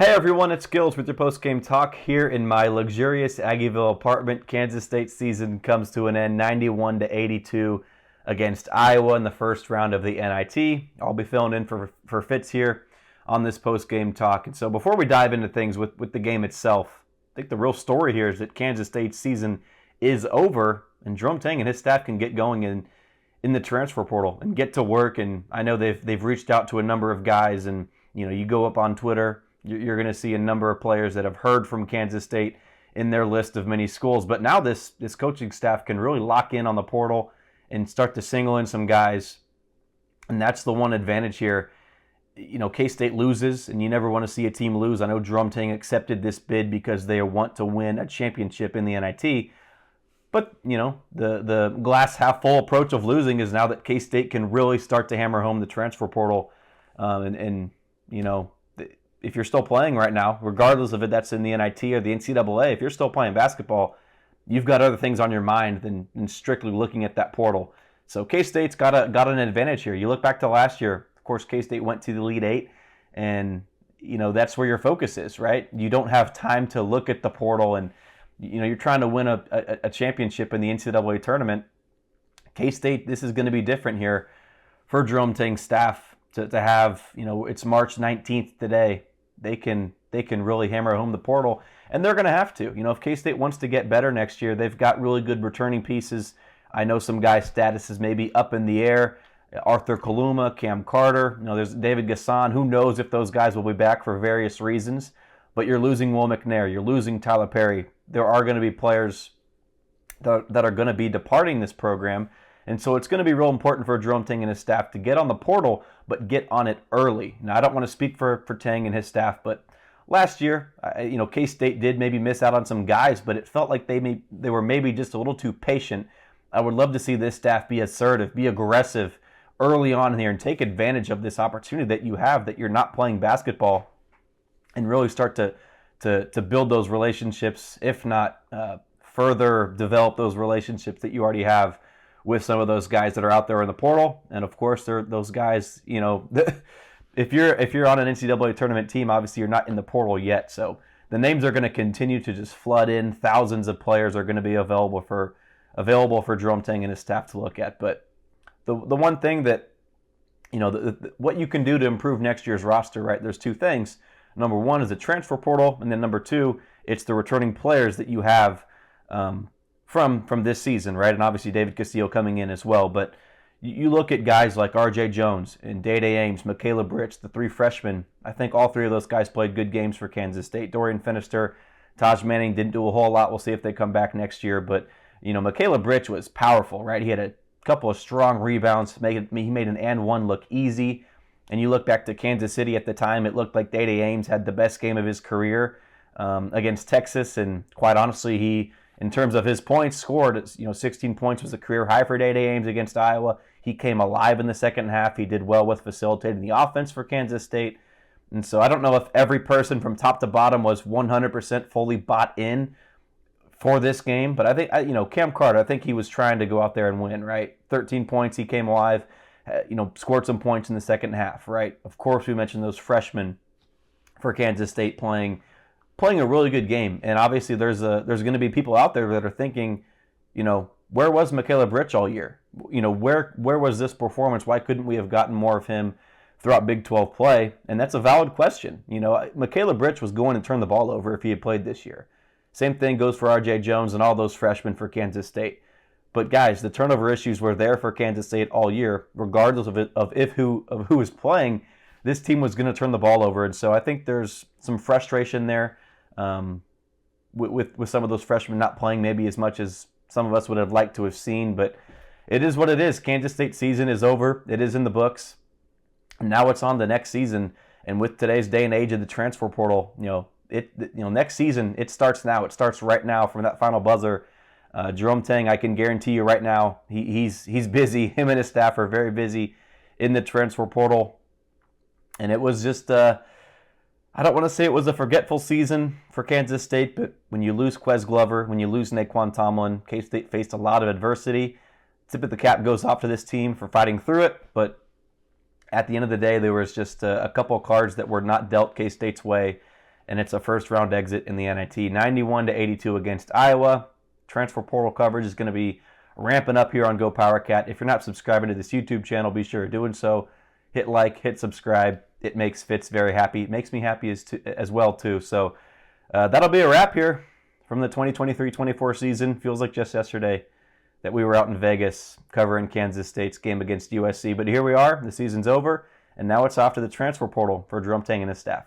Hey everyone, it's Gilz with your Postgame Talk here in my luxurious Aggieville apartment. Kansas State season comes to an end, 91-82 against Iowa in the first round of the NIT. I'll be filling in for Fitz here on this Postgame Talk. And so before we dive into things with the game itself, I think the real story here is that Kansas State's season is over and Jerome Tang and his staff can get going in the transfer portal and get to work. And I know they've reached out to a number of guys, and you go up on Twitter, you're going to see a number of players that have heard from Kansas State in their list of many schools. But now this coaching staff can really lock in on the portal and start to single in some guys. And that's the one advantage here. K-State loses, and you never want to see a team lose. I know Jerome Tang accepted this bid because they want to win a championship in the NIT. But, the glass half full approach of losing is now that K-State can really start to hammer home the transfer portal. If you're still playing right now, regardless of if that's in the NIT or the NCAA, if you're still playing basketball, you've got other things on your mind than strictly looking at that portal. So K-State's got an advantage here. You look back to last year, of course, K-State went to the Elite Eight, and that's where your focus is, right? You don't have time to look at the portal, and you're trying to win a championship in the NCAA tournament. K-State, this is going to be different here for Jerome Tang's staff to have, it's March 19th today. They can really hammer home the portal, and they're going to have to. If K-State wants to get better next year, they've got really good returning pieces. I know some guys' status is maybe up in the air. Arthur Kaluma, Cam Carter, there's David Gasson. Who knows if those guys will be back for various reasons, but you're losing Will McNair. You're losing Tyler Perry. There are going to be players that are going to be departing this program. And so it's going to be real important for Jerome Tang and his staff to get on the portal, but get on it early. Now, I don't want to speak for Tang and his staff, but last year, K-State did maybe miss out on some guys, but it felt like they were maybe just a little too patient. I would love to see this staff be assertive, be aggressive early on here, and take advantage of this opportunity that you have, that you're not playing basketball, and really start to build those relationships, if not further develop those relationships that you already have with some of those guys that are out there in the portal. And of course, they're those guys, if you're on an NCAA tournament team, obviously you're not in the portal yet. So the names are going to continue to just flood in. Thousands of players are going to be available for Jerome Tang and his staff to look at. But the one thing that, what you can do to improve next year's roster, right? There's two things. Number one is the transfer portal, and then number two, it's the returning players that you have from this season, right? And obviously David Castillo coming in as well. But you look at guys like R.J. Jones and Day Ames, Michaela Britch, the three freshmen. I think all three of those guys played good games for Kansas State. Dorian Finister, Taj Manning didn't do a whole lot. We'll see if they come back next year. But, Michaela Britch was powerful, right? He had a couple of strong rebounds. He made an and one look easy. And you look back to Kansas City at the time, it looked like Day Ames had the best game of his career against Texas. And quite honestly, he, in terms of his points scored, 16 points was a career high for Day Ames against Iowa. He came alive in the second half. He did well with facilitating the offense for Kansas State. And so I don't know if every person from top to bottom was 100% fully bought in for this game. But I think, Cam Carter, I think he was trying to go out there and win, right? 13 points, he came alive, scored some points in the second half, right? Of course, we mentioned those freshmen for Kansas State playing a really good game. And obviously there's going to be people out there that are thinking, where was Michaela Britch all year? Where was this performance? Why couldn't we have gotten more of him throughout Big 12 play? And that's a valid question. Michaela Britch was going to turn the ball over if he had played this year. Same thing goes for R.J. Jones and all those freshmen for Kansas State. But guys, the turnover issues were there for Kansas State all year, regardless of who is playing. This team was going to turn the ball over, and so I think there's some frustration there with some of those freshmen not playing maybe as much as some of us would have liked to have seen. But it is what it is. Kansas State season is over. It is in the books. And now it's on the next season. And with today's day and age of the transfer portal, next season, it starts now. It starts right now from that final buzzer. Jerome Tang, I can guarantee you right now, he's busy. Him and his staff are very busy in the transfer portal. And it was just, I don't want to say it was a forgetful season for Kansas State, but when you lose Quez Glover, when you lose Naquan Tomlin, K-State faced a lot of adversity. Tip of the cap goes off to this team for fighting through it, but at the end of the day, there was just a couple of cards that were not dealt K-State's way. and it's a first-round exit in the NIT. 91-82 against Iowa. Transfer portal coverage is going to be ramping up here on GoPowercat. If you're not subscribing to this YouTube channel, be sure doing so. Hit like, hit subscribe. It makes Fitz very happy. It makes me happy as well, too. So that'll be a wrap here from the 2023-24 season. Feels like just yesterday that we were out in Vegas covering Kansas State's game against USC. But here we are. The season's over, and now it's off to the transfer portal for Jerome Tang and his staff.